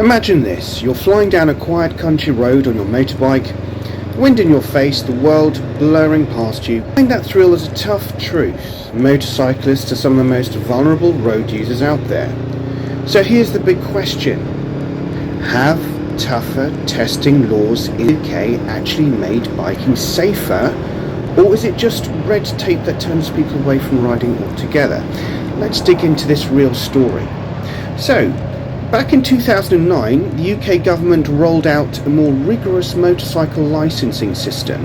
Imagine this, you're flying down a quiet country road on your motorbike, wind in your face, the world blurring past you. I think that thrill is a tough truth. Motorcyclists are some of the most vulnerable road users out there. So here's the big question. Have tougher testing laws in the UK actually made biking safer, or is it just red tape that turns people away from riding altogether? Let's dig into this real story. So, back in 2009, the UK government rolled out a more rigorous motorcycle licensing system.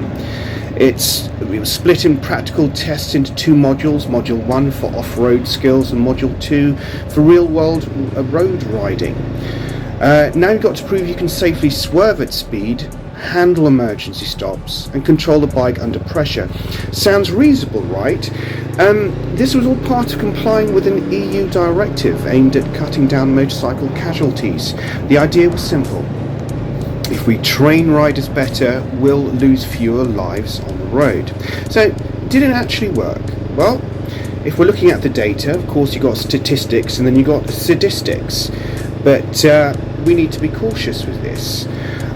It was split in practical tests into two modules, Module 1 for off-road skills and Module 2 for real-world road riding. Now you've got to prove you can safely swerve at speed, handle emergency stops and control the bike under pressure. Sounds reasonable, right? This was all part of complying with an EU directive aimed at cutting down motorcycle casualties. The idea was simple. If we train riders better, we'll lose fewer lives on the road. So, did it actually work? Well, if we're looking at the data, of course you've got statistics and then you've got sadistics. But we need to be cautious with this.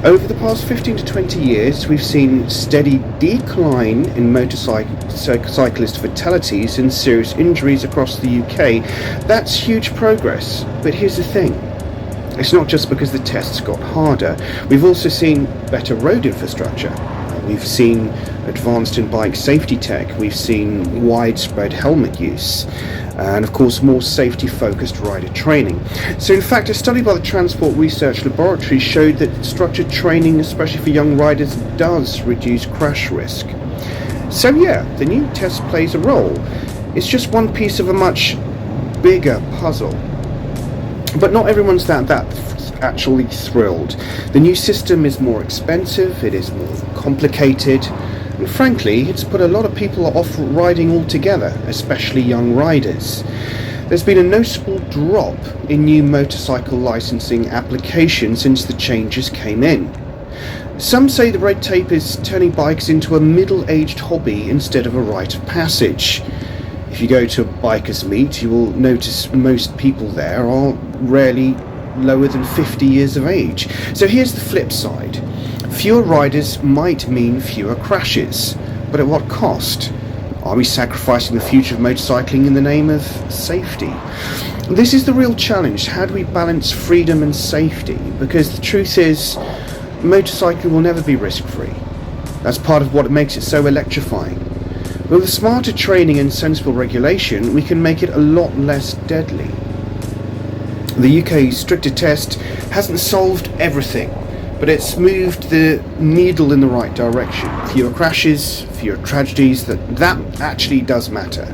Over the past 15 to 20 years, we've seen steady decline in motorcyclist fatalities and serious injuries across the UK. That's huge progress. But here's the thing. It's not just because the tests got harder. We've also seen better road infrastructure. We've seen advanced in bike safety tech. We've seen widespread helmet use. And of course more safety-focused rider training. So in fact, a study by the Transport Research Laboratory showed that structured training, especially for young riders, does reduce crash risk. So yeah, the new test plays a role. It's just one piece of a much bigger puzzle. But not everyone's that actually thrilled. The new system is more expensive, it is more complicated, and frankly, it's put a lot of people off riding altogether, especially young riders. There's been a noticeable drop in new motorcycle licensing applications since the changes came in. Some say the red tape is turning bikes into a middle-aged hobby instead of a rite of passage. If you go to a biker's meet, you will notice most people there are rarely lower than 50 years of age. So here's the flip side. Fewer riders might mean fewer crashes, but at what cost? Are we sacrificing the future of motorcycling in the name of safety? This is the real challenge. How do we balance freedom and safety? Because the truth is, motorcycling will never be risk-free. That's part of what makes it so electrifying. But with smarter training and sensible regulation, we can make it a lot less deadly. The UK's stricter test hasn't solved everything, but it's moved the needle in the right direction. Fewer crashes, fewer tragedies, that actually does matter.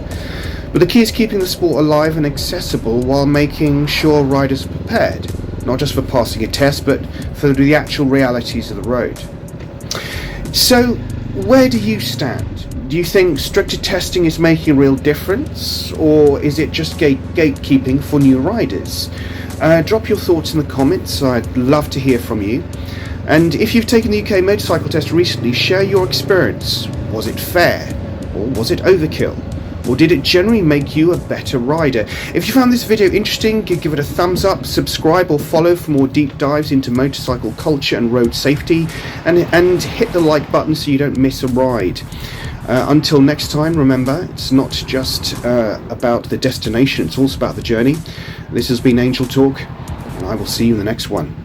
But the key is keeping the sport alive and accessible while making sure riders are prepared, not just for passing a test, but for the actual realities of the road. So, where do you stand? Do you think stricter testing is making a real difference, or is it just gatekeeping for new riders? Drop your thoughts in the comments. I'd love to hear from you. And if you've taken the UK motorcycle test recently, share your experience. Was it fair? Or was it overkill? Or did it generally make you a better rider? If you found this video interesting, give it a thumbs up, subscribe or follow for more deep dives into motorcycle culture and road safety, and hit the like button so you don't miss a ride. Until next time, remember, it's not just about the destination, it's also about the journey. This has been Angel Talk, and I will see you in the next one.